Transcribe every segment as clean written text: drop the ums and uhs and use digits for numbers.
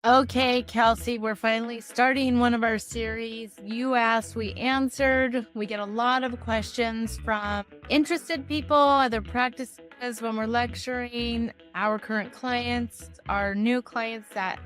Okay, Kelsey, we're finally starting one of our series. You asked, we answered. We get a lot of questions from interested people, other practices when we're lecturing, our current clients, our new clients, that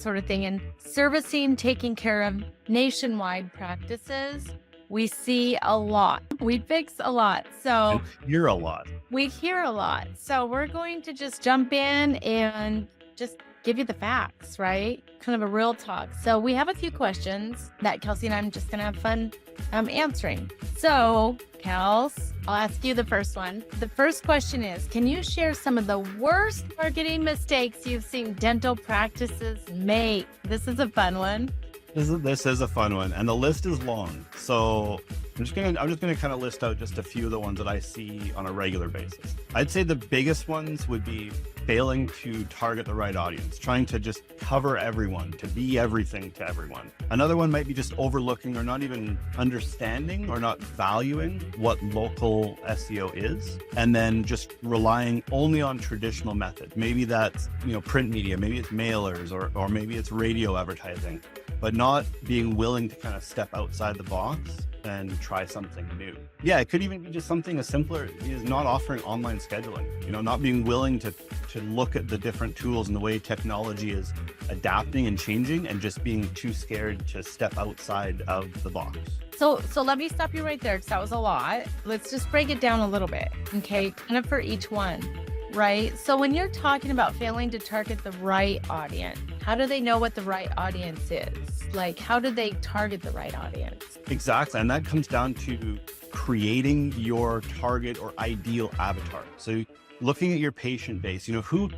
sort of thing. And servicing, taking care of nationwide practices, we see a lot. We fix a lot. So And hear a lot. we hear a lot. So we're going to just jump in and just give you the facts, right? Kind of a real talk. So we have a few questions that Kelsey and I'm just going to have fun answering. So, Kels, I'll ask you the first one. The first question is, can you share some of the worst marketing mistakes you've seen dental practices make? This is a fun one. This is a fun one, and the list is long. So I'm just gonna kind of list out just a few of the ones that I see on a regular basis. I'd say the biggest ones would be failing to target the right audience, trying to just cover everyone, to be everything to everyone. Another one might be just overlooking or not even understanding or not valuing what local SEO is, and then just relying only on traditional methods. Maybe that's print media, maybe it's mailers, or maybe it's radio advertising, but not being willing to kind of step outside the box and try something new. Yeah, it could even be just something as simpler as not offering online scheduling, not being willing to look at the different tools and the way technology is adapting and changing, and just being too scared to step outside of the box. So let me stop you right there because that was a lot. Let's just break it down a little bit, okay? Kind of for each one, right? So when you're talking about failing to target the right audience, how do they know what the right audience is? Like, how do they target the right audience? Exactly. And that comes down to creating your target or ideal avatar. So looking at your patient base, who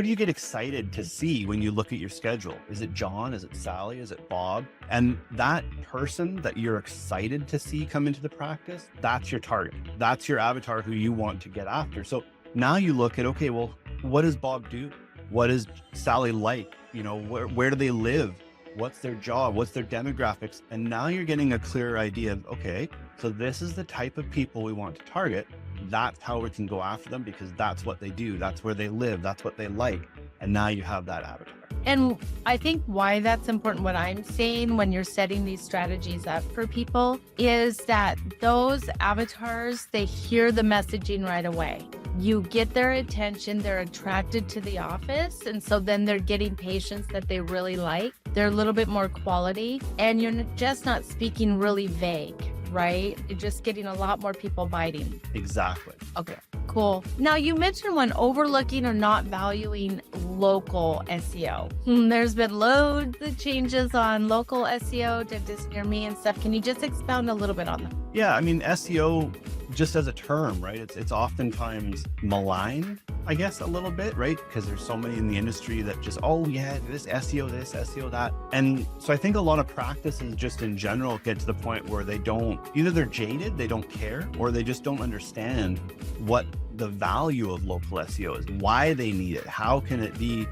do you get excited to see when you look at your schedule? Is it John? Is it Sally? Is it Bob? And that person that you're excited to see come into the practice, that's your target. That's your avatar who you want to get after. So now you look at, okay, well, what does Bob do? What is Sally like? Where do they live? What's their job? What's their demographics? And now you're getting a clearer idea of, okay, so this is the type of people we want to target. That's how we can go after them, because that's what they do. That's where they live. That's what they like. And now you have that avatar. And I think why that's important, what I'm saying when you're setting these strategies up for people, is that those avatars, they hear the messaging right away. You get their attention, they're attracted to the office. And so then they're getting patients that they really like. They're a little bit more quality, and you're just not speaking really vague, right? You're just getting a lot more people biting. Exactly. Okay, cool. Now you mentioned when overlooking or not valuing local SEO. There's been loads of changes on local SEO, dentist near me and stuff. Can you just expound a little bit on that? Yeah, I mean, SEO just as a term, right? It's oftentimes maligned, I guess, a little bit, right? Because there's so many in the industry that just, oh yeah, this, SEO that. And so I think a lot of practices just in general get to the point where either they're jaded, they don't care, or they just don't understand what the value of local SEO is, why they need it, how can it be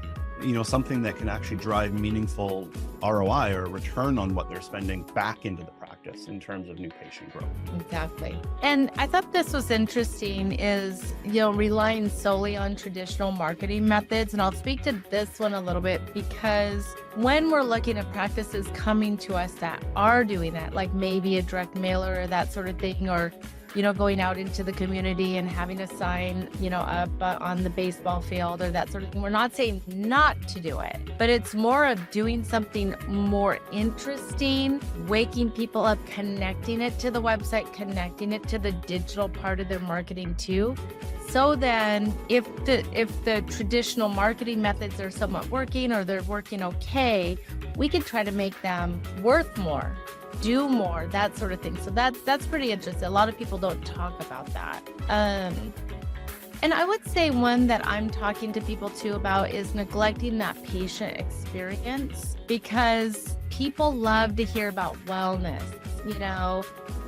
something that can actually drive meaningful ROI or return on what they're spending back into the practice in terms of new patient growth. Exactly. And I thought this was interesting is, relying solely on traditional marketing methods. And I'll speak to this one a little bit, because when we're looking at practices coming to us that are doing that, like maybe a direct mailer or that sort of thing, or going out into the community and having a sign, up on the baseball field or that sort of thing. We're not saying not to do it, but it's more of doing something more interesting, waking people up, connecting it to the website, connecting it to the digital part of their marketing too. So then if the traditional marketing methods are somewhat working, or they're working okay, we can try to make them worth more, do more, that sort of thing. So that's pretty interesting. A lot of people don't talk about that. And I would say one that I'm talking to people too about is neglecting that patient experience, because people love to hear about wellness,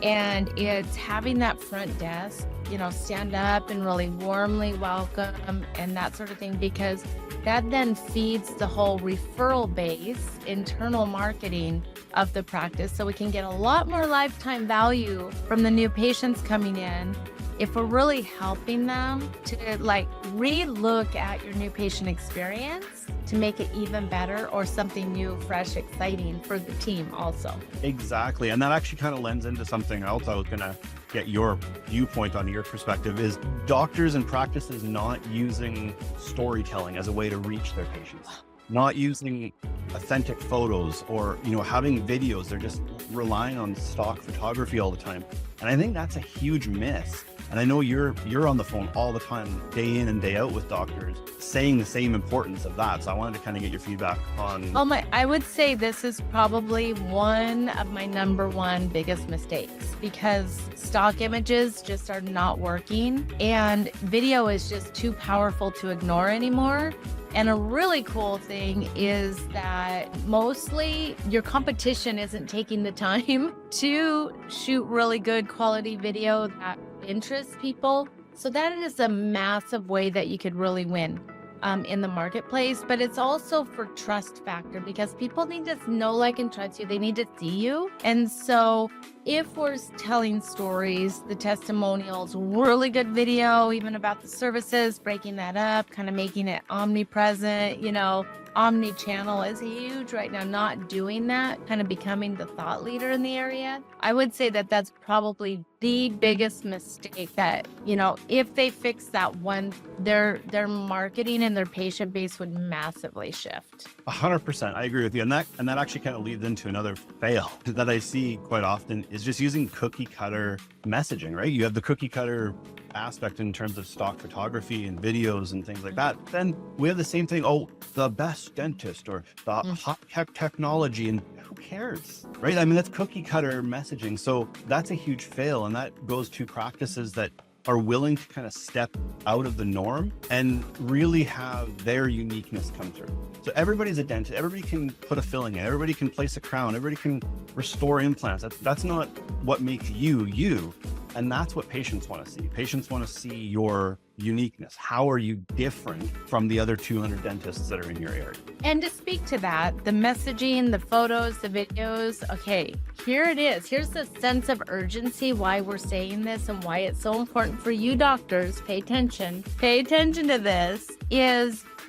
and it's having that front desk, stand up and really warmly welcome and that sort of thing, because that then feeds the whole referral base, internal marketing of the practice. So we can get a lot more lifetime value from the new patients coming in if we're really helping them to like re-look at your new patient experience to make it even better or something new, fresh, exciting for the team also. Exactly. And that actually kind of lends into something else I was going to get your viewpoint on, your perspective, is doctors and practices not using storytelling as a way to reach their patients, not using authentic photos or, having videos. They're just relying on stock photography all the time. And I think that's a huge miss. And I know you're on the phone all the time, day in and day out with doctors, saying the same importance of that. So I wanted to kind of get your feedback on. I would say this is probably one of my number one biggest mistakes, because stock images just are not working and video is just too powerful to ignore anymore. And a really cool thing is that mostly your competition isn't taking the time to shoot really good quality video that interests people. So that is a massive way that you could really win in the marketplace. But it's also for trust factor, because people need to know, like, and trust you. They need to see you. And so if we're telling stories, the testimonials, really good video, even about the services, breaking that up, kind of making it omnipresent, omni-channel is huge right now. Not doing that, kind of becoming the thought leader in the area. I would say that that's probably the biggest mistake that, if they fix that one, their marketing and their patient base would massively shift. 100%. I agree with you. And that actually kind of leads into another fail that I see quite often, is just using cookie cutter messaging, right? You have the cookie cutter aspect in terms of stock photography and videos and things like that. Then we have the same thing. Oh, the best dentist or the hot tech technology, and who cares, right? I mean, that's cookie cutter messaging. So that's a huge fail. And that goes to practices that are willing to kind of step out of the norm and really have their uniqueness come through. So everybody's a dentist. Everybody can put a filling in. Everybody can place a crown. Everybody can restore implants. That's not what makes you, you. And that's what patients want to see. Patients want to see your uniqueness. How are you different from the other 200 dentists that are in your area? And to speak to that, the messaging, the photos, the videos, okay, here it is. Here's the sense of urgency, why we're saying this and why it's so important for you doctors. Pay attention to this.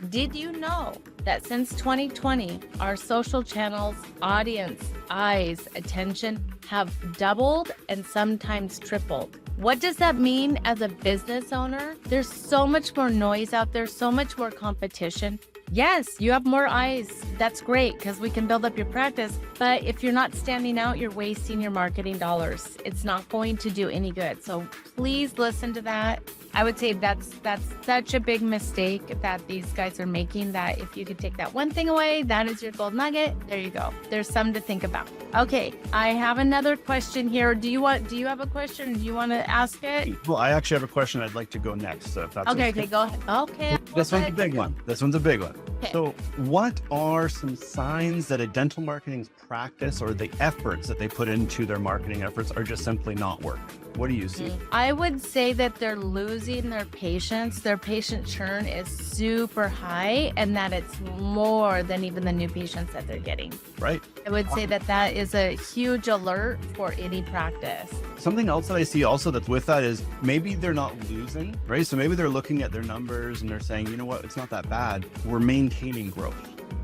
Did you know that since 2020, our social channels, audience, eyes, attention have doubled and sometimes tripled? What does that mean as a business owner? There's so much more noise out there, so much more competition. Yes, you have more eyes. That's great, because we can build up your practice. But if you're not standing out, you're wasting your marketing dollars. It's not going to do any good. So please listen to that. I would say that's such a big mistake that these guys are making, that if you could take that one thing away, that is your gold nugget. There you go. There's some to think about. Okay, I have another question here. Do you have a question? Do you want to ask it? Well, I actually have a question. I'd like to go next. So if that's okay, go ahead. Okay. This one's a big one. Okay. So what are some signs that a dental marketing practice or the efforts that they put into their marketing efforts are just simply not working? What do you see? I would say that they're losing their patients. Their patient churn is super high, and that it's more than even the new patients that they're getting. Right. I would say that is a huge alert for any practice. Something else that I see also that's with that is maybe they're not losing, right? So maybe they're looking at their numbers and they're saying, you know what, it's not that bad. We're maintaining growth,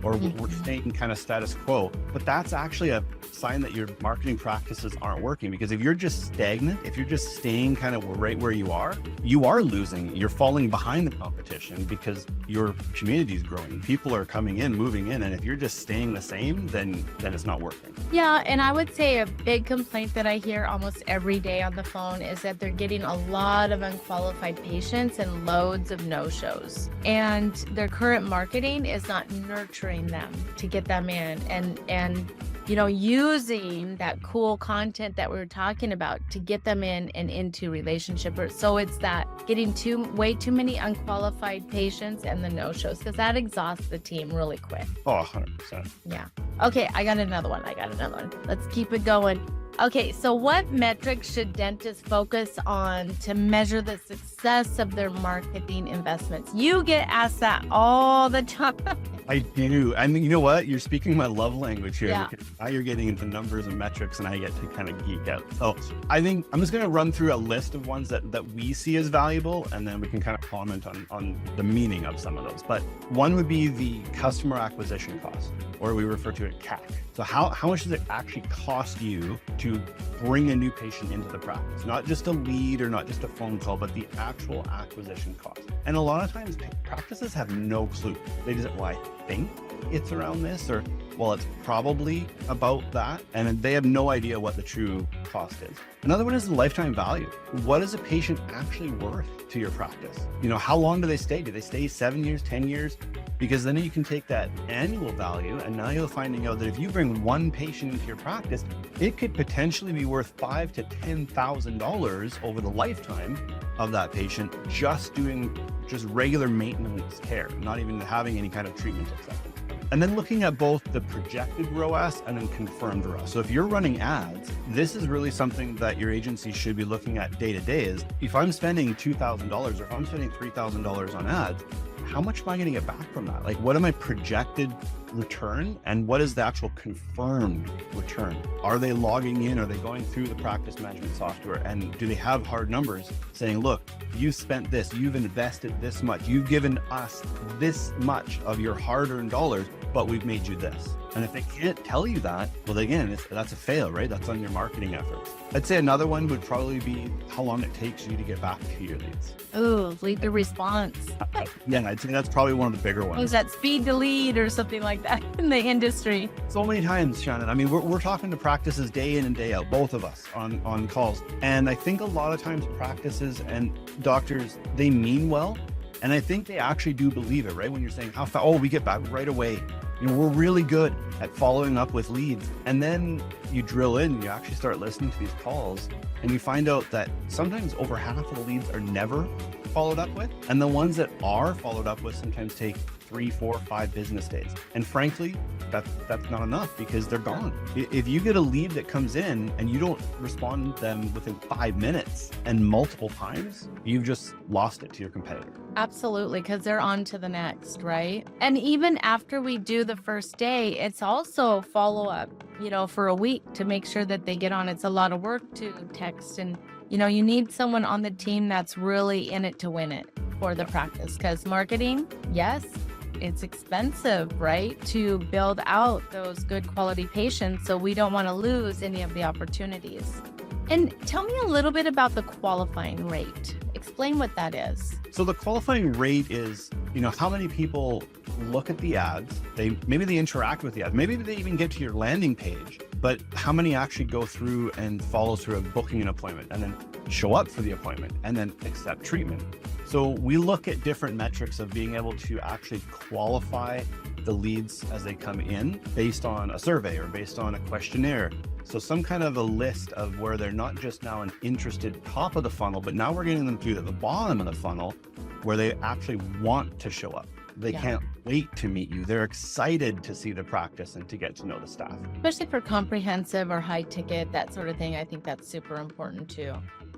or we're staying kind of status quo. But that's actually a sign that your marketing practices aren't working, because if you're just stagnant, if you're just staying kind of right where you are losing. You're falling behind the competition because your community is growing. People are coming in, moving in. And if you're just staying the same, then it's not working. Yeah. And I would say a big complaint that I hear almost every day on the phone is that they're getting a lot of unqualified patients and loads of no-shows. And their current marketing is not nurturing them to get them in and using that cool content that we were talking about to get them in and into relationship. So it's that getting way too many unqualified patients and the no-shows, because that exhausts the team really quick. Oh, 100%. Yeah. Okay, I got another one. Let's keep it going. Okay, so what metrics should dentists focus on to measure the success of their marketing investments? You get asked that all the time. I do. I mean, you know what? You're speaking my love language here. Yeah. Because now you're getting into numbers and metrics, and I get to kind of geek out. So I think I'm just going to run through a list of ones that we see as valuable, and then we can kind of comment on the meaning of some of those. But one would be the customer acquisition cost, or we refer to it CAC. So how much does it actually cost you to bring a new patient into the practice? Not just a lead or not just a phone call, but the actual acquisition cost. And a lot of times practices have no clue. They just, well, I think it's around this, or well, it's probably about that. And they have no idea what the true cost is. Another one is the lifetime value. What is a patient actually worth to your practice? You know, how long do they stay? Do they stay 7 years, 10 years? Because then you can take that annual value, and now you're finding out that if you bring one patient into your practice, it could potentially be worth $5,000 to $10,000 over the lifetime of that patient, just doing regular maintenance care, not even having any kind of treatment acceptance. And then looking at both the projected ROAS and then confirmed ROAS. So if you're running ads, this is really something that your agency should be looking at day to day is, if I'm spending $2,000 or if I'm spending $3,000 on ads, how much am I going to get back from that? Like, what am I projected return and what is the actual confirmed return? Are they logging in? Are they going through the practice management software? And do they have hard numbers saying, look, you spent this, you've invested this much, you've given us this much of your hard-earned dollars, but we've made you this. And if they can't tell you that, well, again, that's a fail, right? That's on your marketing efforts. I'd say another one would probably be how long it takes you to get back to your leads. Ooh, lead to response. Yeah, I'd say that's probably one of the bigger ones. Was that speed to lead or something like that in the industry? So many times, Shannon. I mean, we're talking to practices day in and day out, both of us on calls. And I think a lot of times practices and doctors, they mean well. And I think they actually do believe it, right? When you're saying, how fast, oh, we get back right away. You know, we're really good at following up with leads. And then you drill in, you actually start listening to these calls, and you find out that sometimes over half of the leads are never followed up with. And the ones that are followed up with sometimes take 3, 4, 5 business days. And frankly, that's not enough because they're gone. If you get a lead that comes in and you don't respond to them within 5 minutes and multiple times, you've just lost it to your competitor. Absolutely, because they're on to the next, right? And even after we do the first day, it's also follow up, for a week to make sure that they get on. It's a lot of work to text, and you need someone on the team that's really in it to win it for the practice, because marketing, yes, it's expensive, right? To build out those good quality patients. So we don't want to lose any of the opportunities. And tell me a little bit about the qualifying rate. Explain what that is. So the qualifying rate is, how many people look at the ads, maybe they interact with the ads, maybe they even get to your landing page, but how many actually go through and follow through of booking an appointment and then show up for the appointment and then accept treatment. So we look at different metrics of being able to actually qualify the leads as they come in based on a survey or based on a questionnaire. So some kind of a list of where they're not just now an interested top of the funnel, but now we're getting them to the bottom of the funnel where they actually want to show up. They can't wait to meet you. They're excited to see the practice and to get to know the staff. Especially for comprehensive or high ticket, that sort of thing. I think that's super important too.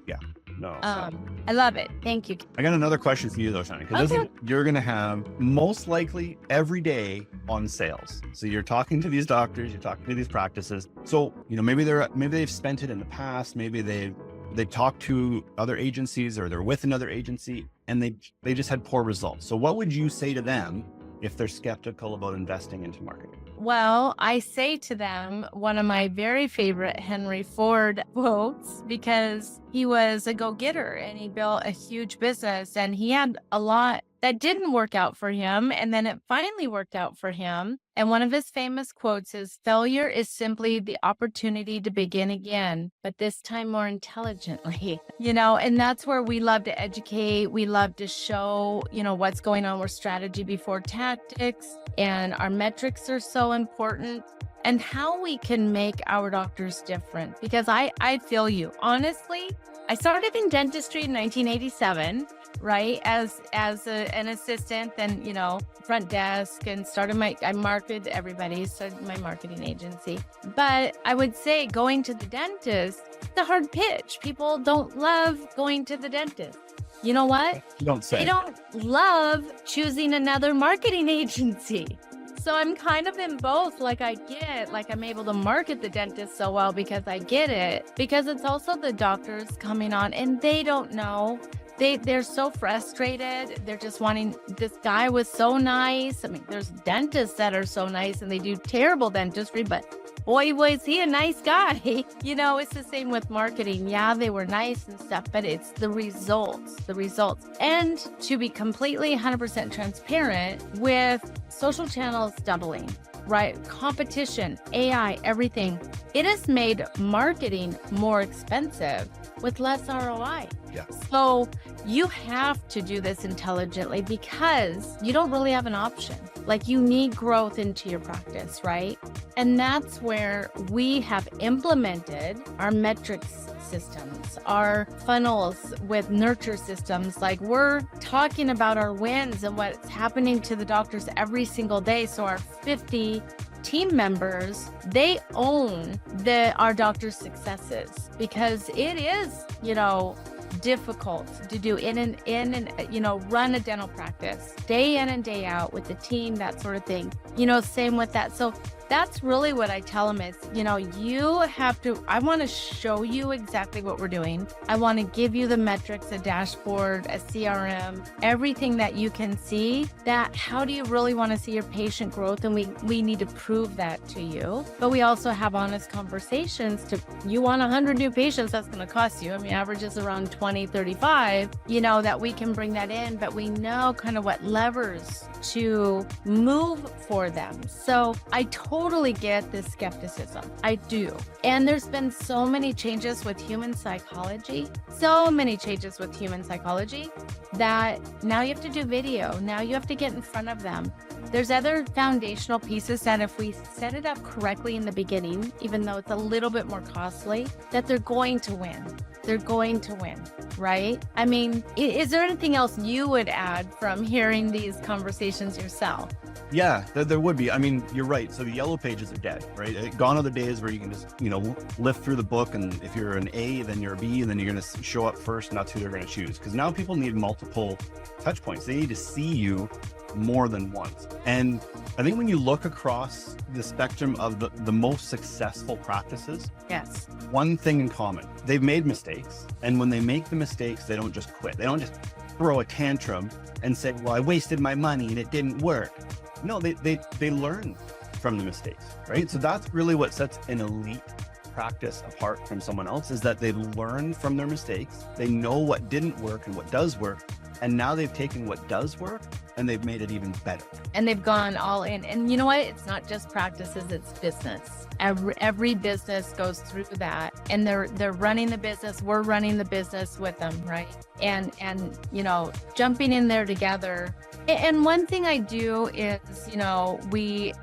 Yeah. No. I love it. Thank you. I got another question for you though, Shannon, because you're going to have most likely every day on sales. So you're talking to these doctors, you're talking to these practices. So, maybe they've spent it in the past. Maybe they talked to other agencies or they're with another agency and they just had poor results. So what would you say to them if they're skeptical about investing into marketing? Well, I say to them one of my very favorite Henry Ford quotes, because he was a go-getter and he built a huge business and he had a lot that didn't work out for him. And then it finally worked out for him. And one of his famous quotes is, failure is simply the opportunity to begin again, but this time more intelligently, and that's where we love to educate. We love to show, what's going on with strategy before tactics, and our metrics are so important, and how we can make our doctors different. Because I feel you, honestly, I started in dentistry in 1987. right? As an assistant, then, front desk, and I marketed everybody, started my marketing agency. But I would say going to the dentist, it's a hard pitch. People don't love going to the dentist. You know what? Don't say. They don't love choosing another marketing agency. So I'm kind of in both. I'm able to market the dentist so well because I get it, because it's also the doctors coming on and they don't know. They're so frustrated. They're just wanting, this guy was so nice. I mean, there's dentists that are so nice and they do terrible dentistry, but boy, was he a nice guy. It's the same with marketing. Yeah, they were nice and stuff, but it's the results. And to be completely 100% transparent, with social channels doubling, right? Competition, AI, everything, it has made marketing more expensive with less ROI. Yeah. So you have to do this intelligently because you don't really have an option. Like, you need growth into your practice, right? And that's where we have implemented our metrics systems, our funnels with nurture systems. Like, we're talking about our wins and what's happening to the doctors every single day. So our 50 team members, they own our doctors' successes, because it is, difficult to do run a dental practice day in and day out with the team, that sort of thing. Same with that. So that's really what I tell them is, you have to, I want to show you exactly what we're doing. I want to give you the metrics, a dashboard, a CRM, everything that you can see. That, how do you really want to see your patient growth? And we need to prove that to you. But we also have honest conversations you want 100 new patients, that's going to cost you. I mean, average is around 20, 35, that we can bring that in, but we know kind of what levers to move for them. So I totally get this skepticism. I do. And there's been so many changes with human psychology, that now you have to do video. Now you have to get in front of them. There's other foundational pieces that if we set it up correctly in the beginning, even though it's a little bit more costly, that they're going to win. They're going to win, right? I mean, is there anything else you would add from hearing these conversations yourself? Yeah, there would be. I mean, you're right. So the yellow pages are dead, right? Gone are the days where you can just, lift through the book, and if you're an A, then you're a B, and then you're going to show up first, and that's who they're going to choose. Because now people need multiple touch points. They need to see you more than once. And I think when you look across the spectrum of the most successful practices, yes, one thing in common, they've made mistakes. And when they make the mistakes, they don't just quit. They don't just throw a tantrum and say, well, I wasted my money and it didn't work. No, they learn from the mistakes, right? So that's really what sets an elite practice apart from someone else, is that they learn from their mistakes. They know what didn't work and what does work. And now they've taken what does work and they've made it even better. And they've gone all in. And you know what? It's not just practices, it's business. Every business goes through that. And they're running the business. We're running the business with them, right? And jumping in there together. And one thing I do is, we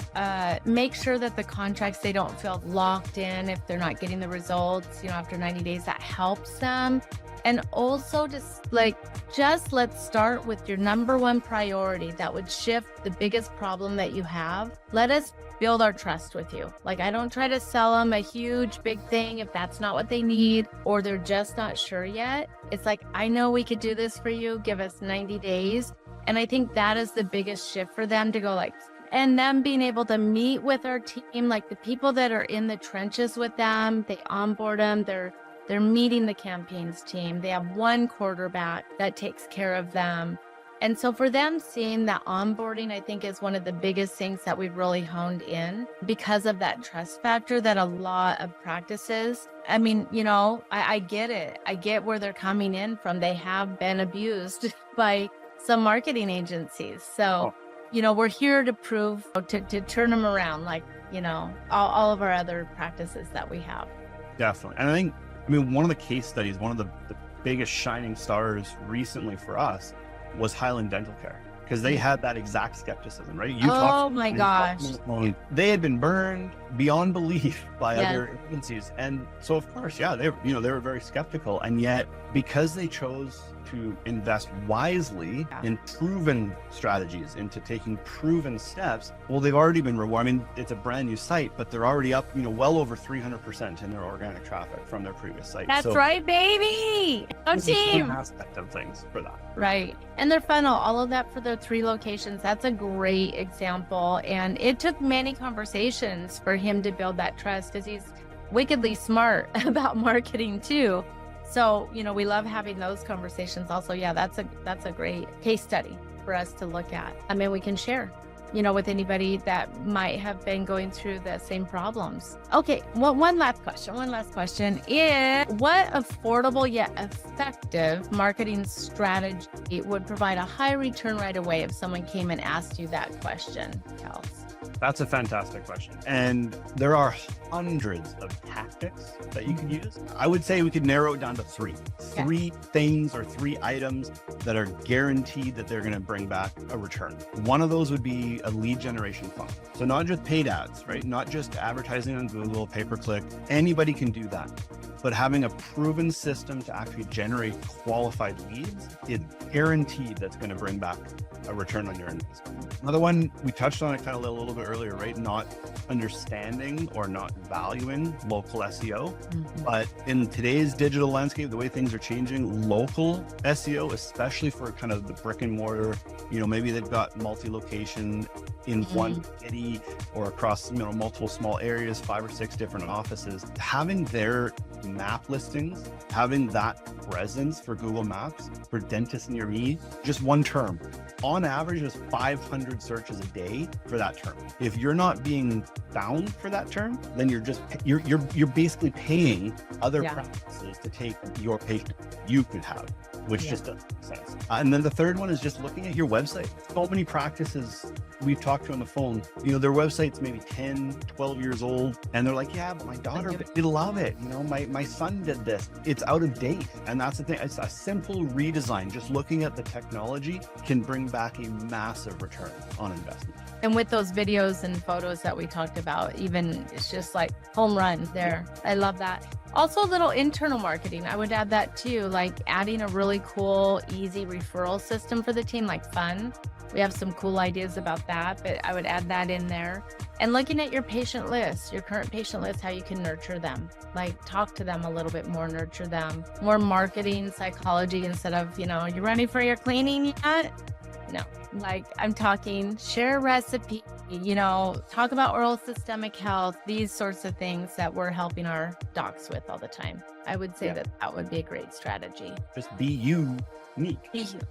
make sure that the contracts, they don't feel locked in if they're not getting the results, after 90 days. That helps them. And also just let's start with your number one priority that would shift the biggest problem that you have. Let us build our trust with you. I don't try to sell them a huge, big thing if that's not what they need or they're just not sure yet. It's I know we could do this for you. Give us 90 days. And I think that is the biggest shift for them to go and them being able to meet with our team, the people that are in the trenches with them, they onboard them, they're meeting the campaigns team. They have one quarterback that takes care of them. And so for them, seeing that onboarding, I think, is one of the biggest things that we've really honed in because of that trust factor that a lot of practices, I mean, I get it. I get where they're coming in from. They have been abused by some marketing agencies. So, we're here to prove, to turn them around, all of our other practices that we have. Definitely. And I think, one of the case studies, one of the biggest shining stars recently for us was Highland Dental Care. because they had that exact skepticism, right? Oh my gosh. They had been burned beyond belief by Yes. other agencies. And so of course, yeah, they were very skeptical. And yet because they chose to invest wisely in proven strategies, into taking proven steps, well, they've already been rewarded. I mean, it's a brand new site, but they're already up, well over 300% in their organic traffic from their previous site. That's right, baby. Go team. Aspect of things for that. Right. And their funnel, all of that for their 3 locations. That's a great example. And it took many conversations for him to build that trust, because he's wickedly smart about marketing too. So, we love having those conversations also. Yeah, that's a great case study for us to look at. I mean, we can share, with anybody that might have been going through the same problems. Okay, well, one last question is, what affordable yet effective marketing strategy would provide a high return right away if someone came and asked you that question, Kels? That's a fantastic question. And there are hundreds of tactics that you can use. I would say we could narrow it down to 3. Yeah. 3 things or 3 items that are guaranteed that they're going to bring back a return. One of those would be a lead generation funnel. So not just paid ads, right? Not just advertising on Google, pay-per-click. Anybody can do that. But having a proven system to actually generate qualified leads is guaranteed that's going to bring back a return on your investment. Another one, we touched on it kind of a little bit earlier, right? Not understanding or not valuing local SEO. But in today's digital landscape, the way things are changing, local SEO, especially for kind of the brick and mortar, maybe they've got multi-location in one city or across, multiple small areas, 5 or 6 different offices, having their map listings, having that presence for Google Maps for dentists near me, just one term. On average, there's 500 searches a day for that term. If you're not being found for that term, then you're basically paying other practices to take your patient you could have, which just doesn't make sense. And then the third one is just looking at your website. So many practices we've talked to on the phone, their website's maybe 10, 12 years old, and they're like, yeah, but my daughter, they love it. My son did this. It's out of date. And that's the thing. It's a simple redesign. Just looking at the technology can bring back a massive return on investment. And with those videos and photos that we talked about, even it's just like home run there. I love that. Also, a little internal marketing. I would add that too, like adding a really cool, easy referral system for the team, like fun. We have some cool ideas about that, but I would add that in there. And looking at your patient list, your current patient list, how you can nurture them, like talk to them a little bit more, nurture them, more marketing psychology instead of, you ready for your cleaning yet? No, like I'm talking share a recipe, talk about oral systemic health, these sorts of things that we're helping our docs with all the time. I would say that would be a great strategy. Just be unique.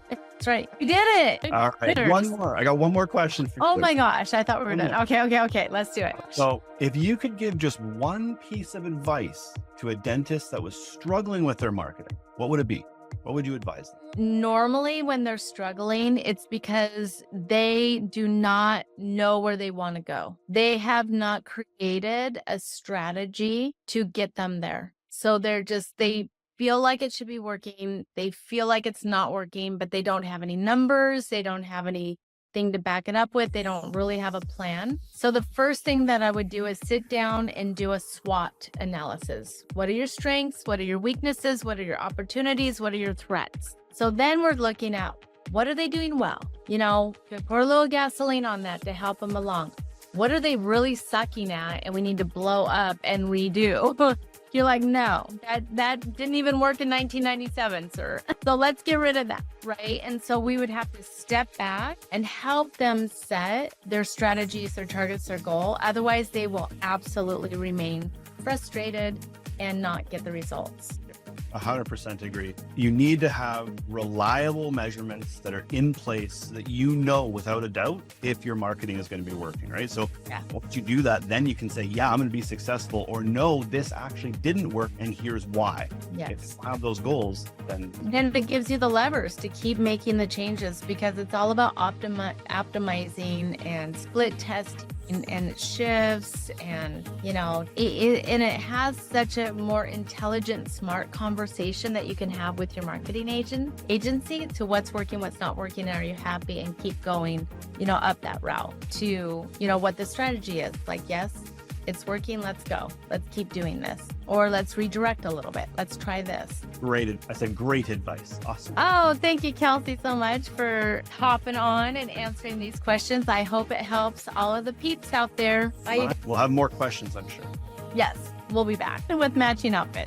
That's right. We did it. All right. One more. I got one more question for you. Oh my gosh. I thought we were done. Okay. Let's do it. So if you could give just one piece of advice to a dentist that was struggling with their marketing, what would it be? What would you advise them? Normally, when they're struggling, it's because they do not know where they want to go. They have not created a strategy to get them there. So they feel like it should be working. They feel like it's not working, but they don't have any numbers. They don't have anything to back it up with. They don't really have a plan. So the first thing that I would do is sit down and do a SWOT analysis. What are your strengths? What are your weaknesses? What are your opportunities? What are your threats? So then we're looking at what are they doing well? Pour a little gasoline on that to help them along. What are they really sucking at and we need to blow up and redo? You're like, no, that didn't even work in 1997, sir. So let's get rid of that, right? And so we would have to step back and help them set their strategies, their targets, their goal. Otherwise, they will absolutely remain frustrated and not get the results. 100% agree. You need to have reliable measurements that are in place that without a doubt if your marketing is going to be working, right? So once you do that, then you can say, yeah, I'm going to be successful, or no, this actually didn't work and here's why. Yes. If you have those goals, then it gives you the levers to keep making the changes, because it's all about optimizing and split testing and it shifts, and and it has such a more intelligent, smart conversation that you can have with your marketing agency to what's working, what's not working, are you happy, and keep going up that route to what the strategy is. Like, yes, it's working, let's go, let's keep doing this, or let's redirect a little bit, let's try this. I said great advice. Awesome. Oh, thank you, Kelsey, so much for hopping on and answering these questions. I hope it helps all of the peeps out there. We'll have more questions, I'm sure. Yes, we'll be back with matching outfits.